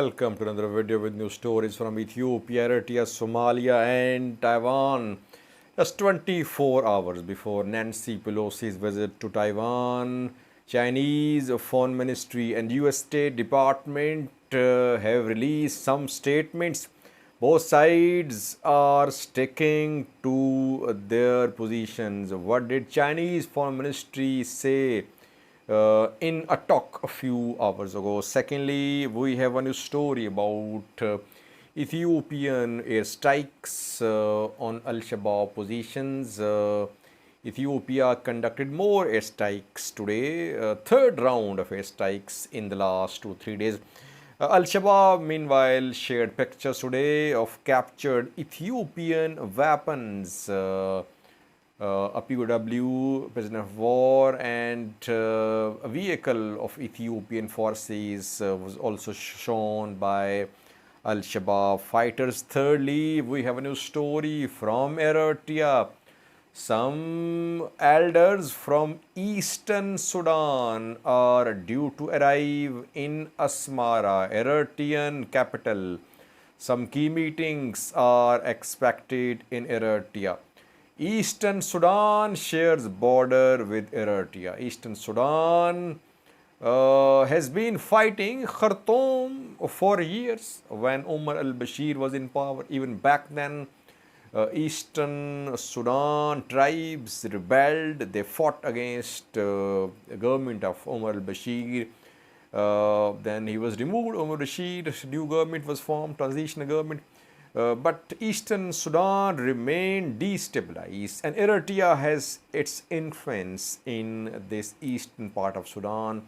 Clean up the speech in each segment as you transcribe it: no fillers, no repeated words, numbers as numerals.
welcome to another video with new stories from Ethiopia, Eritrea, Somalia and Taiwan. Just 24 hours before Nancy Pelosi's visit to Taiwan, Chinese Foreign Ministry and US State Department have released some statements. Both sides are sticking to their positions. What did Chinese Foreign Ministry say in a talk a few hours ago? Secondly, we have a new story about Ethiopian airstrikes on Al-Shabaab positions. Ethiopia conducted more airstrikes today, third round of airstrikes in the last 2-3 days. Al-Shabaab, meanwhile, shared pictures today of captured Ethiopian weapons. A POW, prisoner of war, and a vehicle of Ethiopian forces was also shown by Al-Shabaab fighters. Thirdly, we have a new story from Eritrea. Some elders from eastern Sudan are due to arrive in Asmara, Eritrean capital. Some key meetings are expected in Eritrea. Eastern Sudan shares border with Eritrea. Eastern Sudan has been fighting Khartoum for years when Omar al-Bashir was in power. Even back then, Eastern Sudan tribes rebelled. They fought against the government of Omar al-Bashir. Then he was removed. Omar al-Bashir, new government was formed, transitional government. But Eastern Sudan remained destabilized, and Eritrea has its influence in this eastern part of Sudan.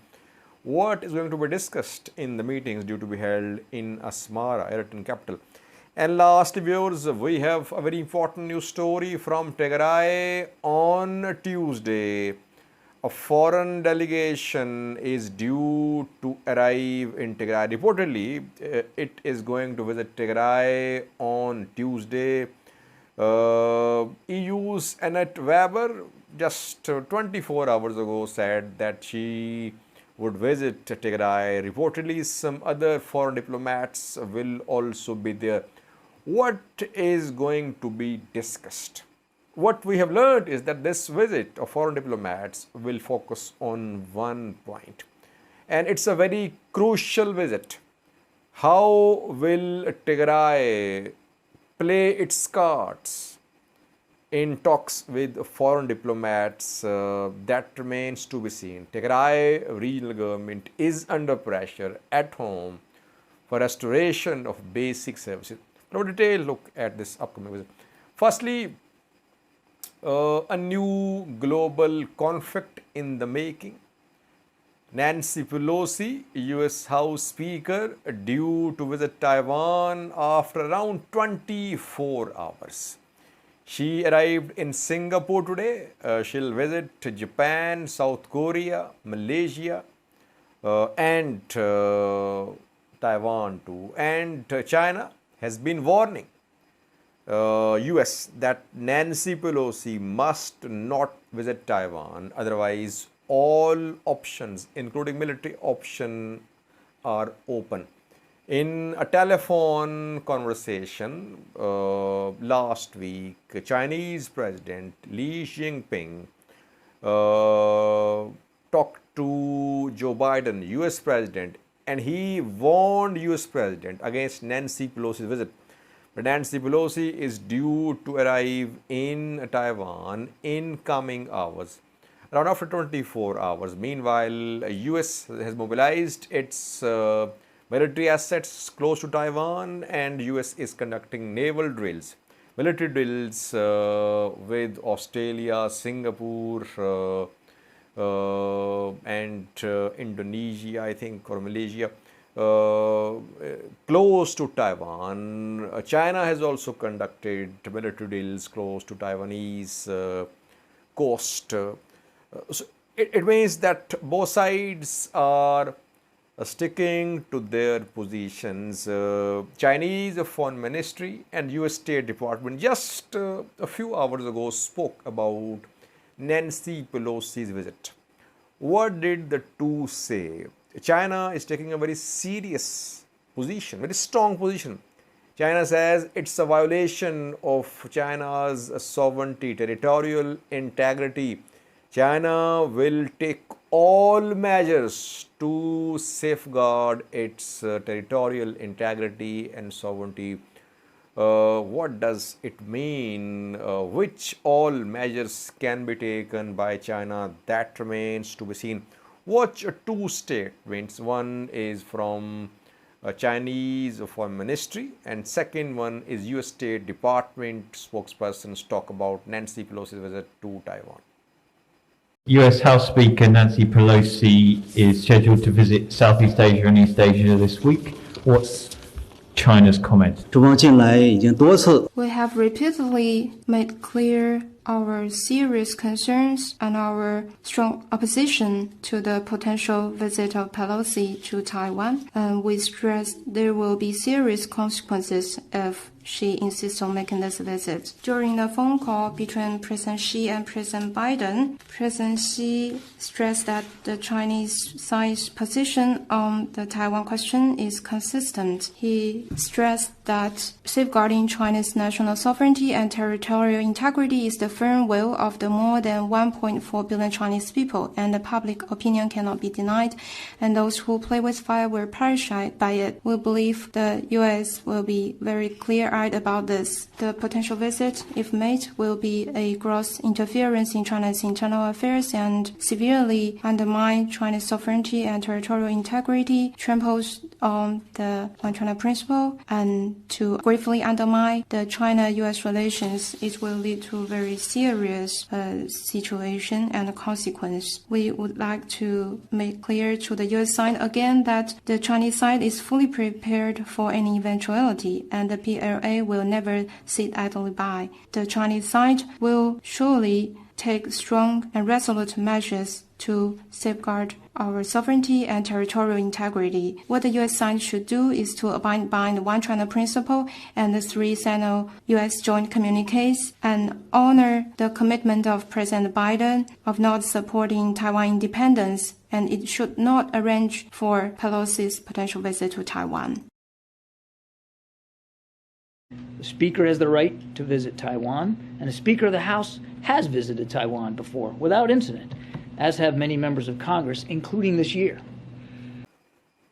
What is going to be discussed in the meetings due to be held in Asmara, Eritrean capital? And last, viewers, we have a very important news story from Tigray. On Tuesday, a foreign delegation is due to arrive in Tigray. Reportedly, it is going to visit Tigray on Tuesday. EU's Annette Weber just 24 hours ago said that she would visit Tigray. Reportedly, some other foreign diplomats will also be there. What is going to be discussed? What we have learned is that this visit of foreign diplomats will focus on one point, and it's a very crucial visit. How will Tigray play its cards in talks with foreign diplomats? That remains to be seen. Tigray regional government is under pressure at home for restoration of basic services. Now, a detailed look at this upcoming visit. Firstly, a new global conflict in the making. Nancy Pelosi, US House Speaker, due to visit Taiwan after around 24 hours. She arrived in Singapore today. She'll visit Japan, South Korea, Malaysia, and Taiwan too. And China has been warning US that Nancy Pelosi must not visit Taiwan, otherwise all options, including military option, are open. In a telephone conversation last week, Chinese President Xi Jinping talked to Joe Biden, US President, and he warned US President against Nancy Pelosi's visit. But Nancy Pelosi is due to arrive in Taiwan in coming hours, around after 24 hours. Meanwhile, US has mobilized its military assets close to Taiwan, and US is conducting naval drills, military drills with Australia, Singapore, and Indonesia, I think, or Malaysia. Close to Taiwan. China has also conducted military drills close to Taiwanese coast. So it means that both sides are sticking to their positions. Chinese Foreign Ministry and US State Department just a few hours ago spoke about Nancy Pelosi's visit. What did the two say? China is taking a very serious position, very strong position. China says it's a violation of China's sovereignty, territorial integrity. China will take all measures to safeguard its territorial integrity and sovereignty. What does it mean? Which all measures can be taken by China? That remains to be seen. Watch two statements. One is from Chinese Foreign Ministry, and second one is U.S. State Department spokespersons talk about Nancy Pelosi's visit to Taiwan. US House Speaker Nancy Pelosi is scheduled to visit Southeast Asia and East Asia this week. What's China's comment? We have repeatedly made clear our serious concerns and our strong opposition to the potential visit of Pelosi to Taiwan. And we stress there will be serious consequences if she insists on making this visit. During the phone call between President Xi and President Biden, President Xi stressed that the Chinese side's position on the Taiwan question is consistent. He stressed that safeguarding China's national sovereignty and territorial integrity is the firm will of the more than 1.4 billion Chinese people, and the public opinion cannot be denied, and those who play with fire will perish by it. We believe the U.S. will be very clear-eyed about this. The potential visit, if made, will be a gross interference in China's internal affairs and severely undermine China's sovereignty and territorial integrity, tramples on the One China principle, and to gravely undermine the China-U.S. relations. It will lead to a very serious situation and consequence. We would like to make clear to the U.S. side again that the Chinese side is fully prepared for any eventuality, and the PLA will never sit idly by. The Chinese side will surely take strong and resolute measures to safeguard our sovereignty and territorial integrity. What the U.S. side should do is to abide by the One China principle and the three Sino-U.S. joint communiques and honor the commitment of President Biden of not supporting Taiwan independence, and it should not arrange for Pelosi's potential visit to Taiwan. The Speaker has the right to visit Taiwan, and the Speaker of the House has visited Taiwan before without incident, as have many members of Congress, including this year.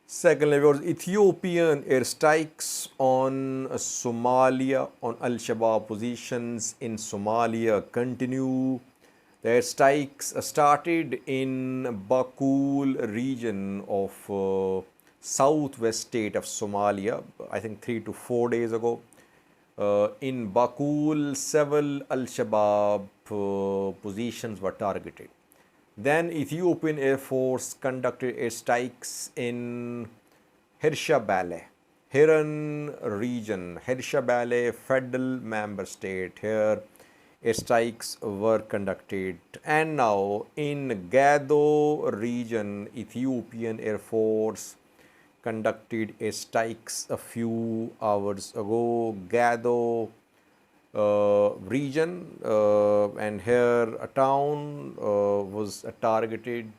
Secondly, Ethiopian airstrikes on Somalia, on Al-Shabaab positions in Somalia continue. The airstrikes started in Bakul region of southwest state of Somalia, I think 3 to 4 days ago. In Bakul, several Al-Shabaab positions were targeted. Then Ethiopian Air Force conducted airstrikes in Hirshabelle, Hiran region, Hirshabelle federal member state. Here airstrikes were conducted. And now in Gado region, Ethiopian Air Force conducted airstrikes a few hours ago. Gado region, and here a town was targeted.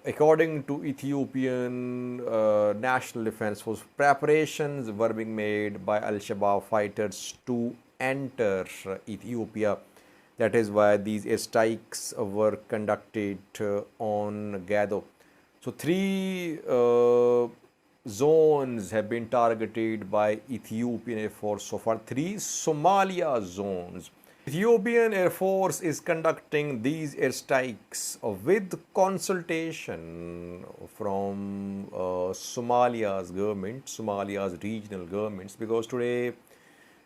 According to Ethiopian National Defense Force, preparations were being made by Al-Shabaab fighters to enter Ethiopia. That is why these airstrikes were conducted on Gado. So 3 zones have been targeted by Ethiopian Air Force so far, 3 Somalia zones. Ethiopian Air Force is conducting these airstrikes with consultation from Somalia's government, Somalia's regional governments, because today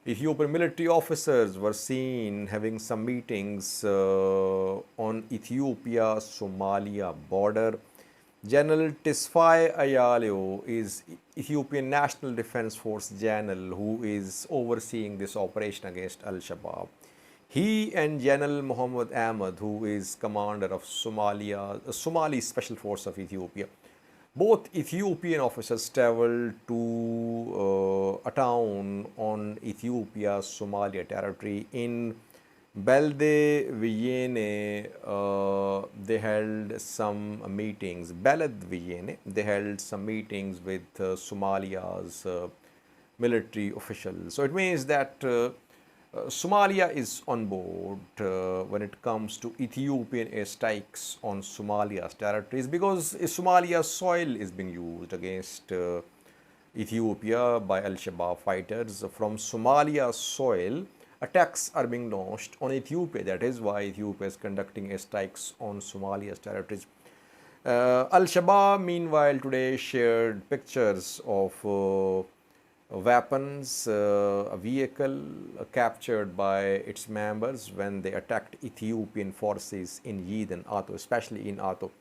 Ethiopian military officers were seen having some meetings on Ethiopia-Somalia border. General Tesfaye Ayaleo is Ethiopian National Defense Force General who is overseeing this operation against Al-Shabaab. He and General Muhammad Ahmad, who is commander of Somali Special Force of Ethiopia, both Ethiopian officers traveled to a town on Ethiopia-Somalia territory in Belediyene, they held some meetings. Belediyene, they held some meetings with Somalia's military officials. So it means that Somalia is on board when it comes to Ethiopian airstrikes on Somalia's territories, because Somalia's soil is being used against Ethiopia by Al-Shabaab fighters. From Somalia's soil, attacks are being launched on Ethiopia. That is why Ethiopia is conducting airstrikes on Somalia's territories. Al-Shabaab, meanwhile, today shared pictures of weapons, a vehicle captured by its members when they attacked Ethiopian forces in Yid and Ato, especially in Ato.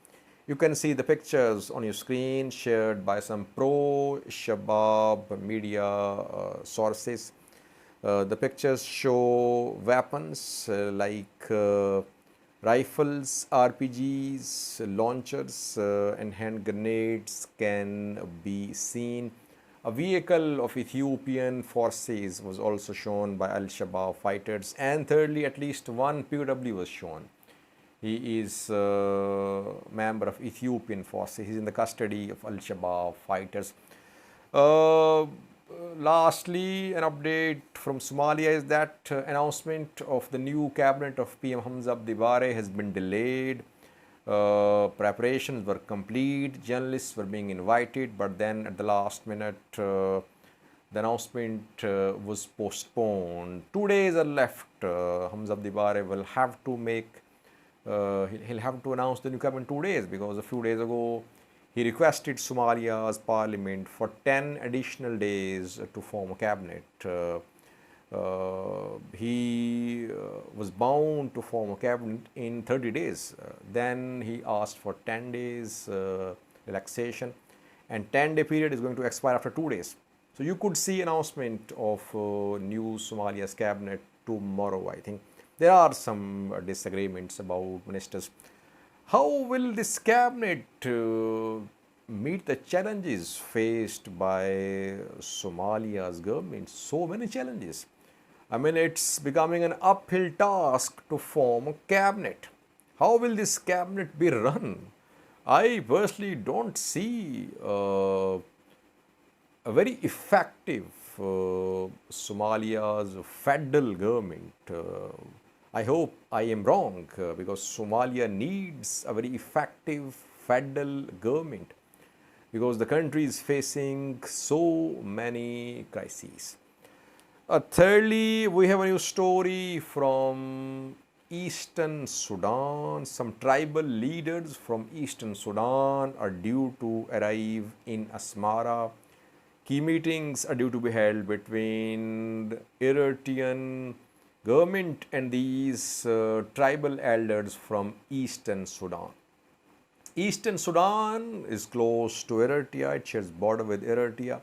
You can see the pictures on your screen shared by some pro-Shabaab media sources. The pictures show weapons like rifles, RPGs, launchers, and hand grenades can be seen. A vehicle of Ethiopian forces was also shown by Al-Shabaab fighters, and thirdly, at least one POW was shown. He is a member of Ethiopian forces. He's in the custody of Al-Shabaab fighters. Lastly, an update from Somalia is that announcement of the new cabinet of PM Hamza Abdi Bare has been delayed. Preparations were complete, journalists were being invited, but then at the last minute the announcement was postponed. 2 days are left. Hamza Abdi Bare will have to make, he'll have to announce the new cabinet in 2 days, because a few days ago he requested Somalia's parliament for 10 additional days to form a cabinet. He was bound to form a cabinet in 30 days. Then he asked for 10 days relaxation, and 10-day period is going to expire after 2 days. So you could see announcement of new Somalia's cabinet tomorrow, I think. There are some disagreements about ministers. How will this cabinet meet the challenges faced by Somalia's government? So many challenges. I mean, it's becoming an uphill task to form a cabinet. How will this cabinet be run? I personally don't see a very effective Somalia's federal government. I hope I am wrong, because Somalia needs a very effective federal government, because the country is facing so many crises. Thirdly, we have a new story from Eastern Sudan. Some tribal leaders from Eastern Sudan are due to arrive in Asmara. Key meetings are due to be held between the Eritrean government and these tribal elders from Eastern Sudan. Eastern Sudan is close to Eritrea. It shares border with Eritrea.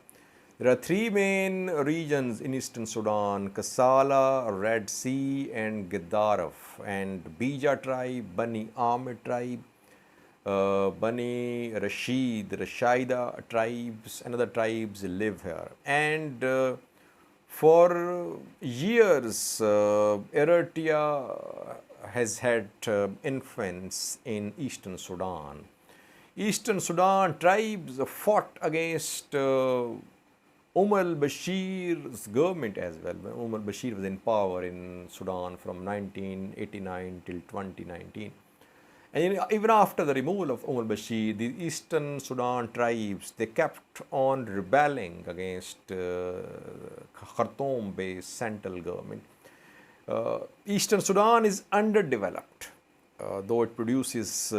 There are three main regions in Eastern Sudan: Kassala, Red Sea, and Gedaref. And Bija tribe, Bani Amir tribe, Bani Rashida tribes, and other tribes live here. And for years, Eritrea has had influence in Eastern Sudan. Eastern Sudan tribes fought against Umar al-Bashir's government as well. When Umar al-Bashir was in power in Sudan from 1989 till 2019. And even after the removal of Umar al-Bashir, the Eastern Sudan tribes, they kept on rebelling against Khartoum-based central government. Eastern Sudan is underdeveloped. Though it produces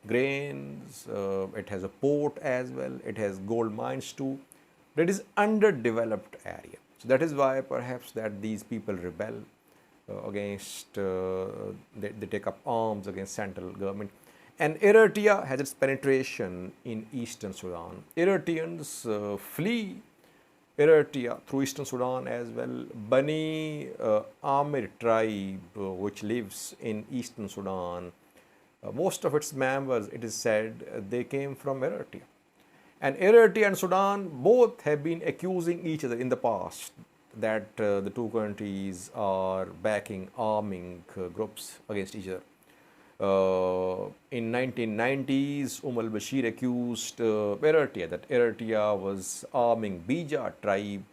grains, it has a port as well, it has gold mines too. That is underdeveloped area. So that is why perhaps that these people rebel against, they take up arms against central government. And Eritrea has its penetration in Eastern Sudan. Eritreans flee Eritrea through Eastern Sudan as well. Bani Amir tribe, which lives in Eastern Sudan, most of its members, it is said, they came from Eritrea. And Eritrea and Sudan both have been accusing each other in the past. that the two countries are backing arming groups against each other. In 1990s, al-Bashir accused Eritrea that Eritrea was arming Bija tribe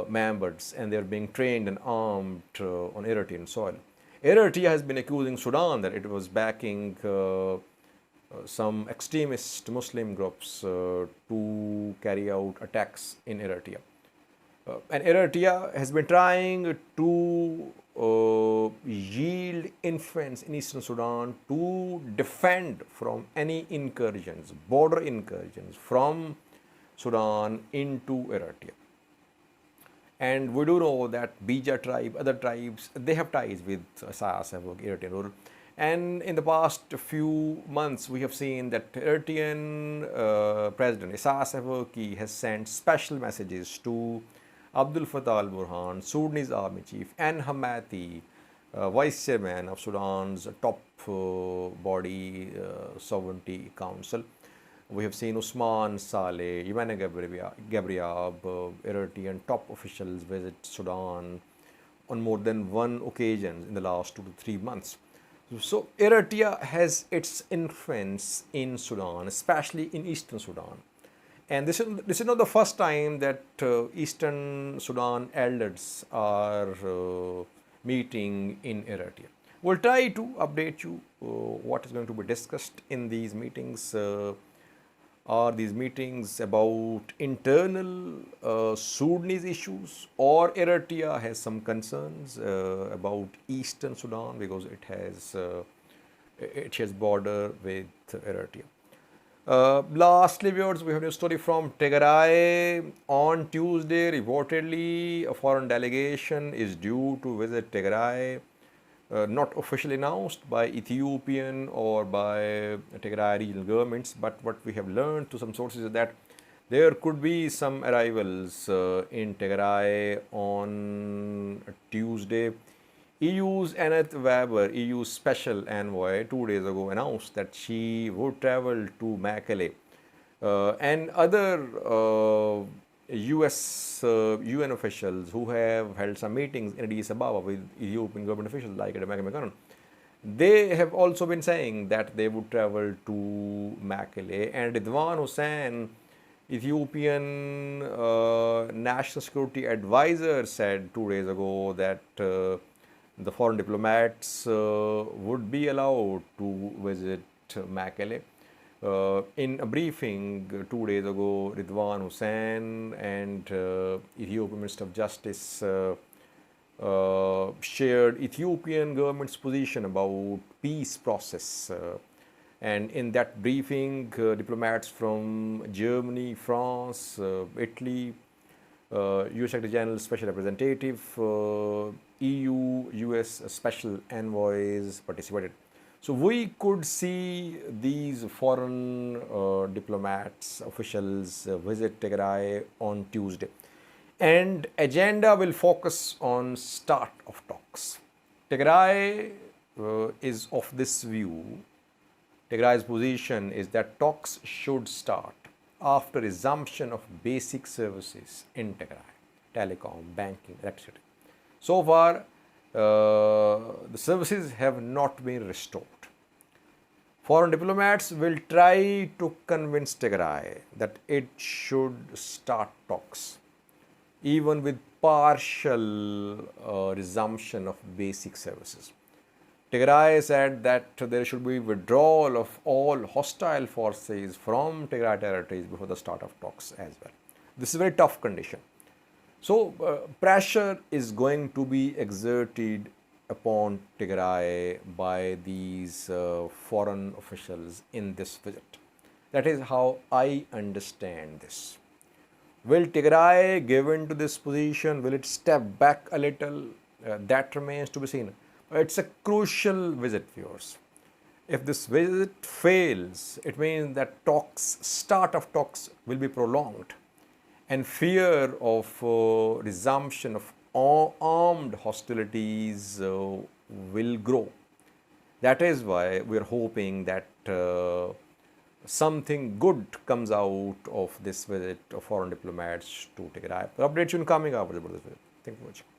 members, and they're being trained and armed on Eritrean soil. Eritrea has been accusing Sudan that it was backing some extremist Muslim groups to carry out attacks in Eritrea. And Eritrea has been trying to yield influence in eastern Sudan to defend from any incursions, border incursions from Sudan into Eritrea. And we do know that Bija tribe, other tribes, they have ties with Isaias Afwerki, Eritrean ruler. And in the past few months, we have seen that Eritrean President Isaias Afwerki has sent special messages to Abdel Fattah al-Burhan, Sudanese army chief, and Hamati, vice chairman of Sudan's top body, Sovereignty Council. We have seen Usman Saleh, Yemeni Gabriab, Eritrean top officials visit Sudan on more than one occasion in the last 2 to 3 months. So Eritrea has its influence in Sudan, especially in eastern Sudan. And this is not the first time that eastern Sudan elders are meeting in Eritrea. We'll try to update you what is going to be discussed in these meetings. Are these meetings about internal Sudanese issues, or Eritrea has some concerns about eastern Sudan because it has border with Eritrea? Lastly, viewers, we have a story from Tigray. On Tuesday, reportedly, a foreign delegation is due to visit Tigray, not officially announced by Ethiopian or by Tigray regional governments, but what we have learned through some sources is that there could be some arrivals in Tigray on Tuesday. EU's Annette Weber, EU's special envoy, 2 days ago announced that she would travel to Mekelle. And other US UN officials who have held some meetings in Addis Ababa with Ethiopian government officials like Adama, they have also been saying that they would travel to Mekelle. And Ridwan Hussein, Ethiopian national security advisor, said 2 days ago that the foreign diplomats would be allowed to visit Mekelle. In a briefing 2 days ago, Ridwan Hussein and Ethiopian Minister of Justice shared Ethiopian government's position about peace process. And in that briefing, diplomats from Germany, France, Italy, US Secretary General, Special Representative, EU, US Special Envoys participated. So we could see these foreign diplomats, officials visit Tigray on Tuesday. And agenda will focus on start of talks. Tigray is of this view. Tigray's position is that talks should start after resumption of basic services in Tigray, telecom, banking, electricity. So far, the services have not been restored. Foreign diplomats will try to convince Tigray that it should start talks, even with partial resumption of basic services. Tigray said that there should be withdrawal of all hostile forces from Tigray territories before the start of talks as well. This is a very tough condition. So pressure is going to be exerted upon Tigray by these foreign officials in this visit. That is how I understand this. Will Tigray give in to this position? Will it step back a little? That remains to be seen. It's a crucial visit, viewers. If this visit fails, it means that start of talks will be prolonged, and fear of resumption of armed hostilities will grow. That is why we are hoping that something good comes out of this visit of foreign diplomats to Tigray. Update you in coming hours about this visit. Thank you for watching.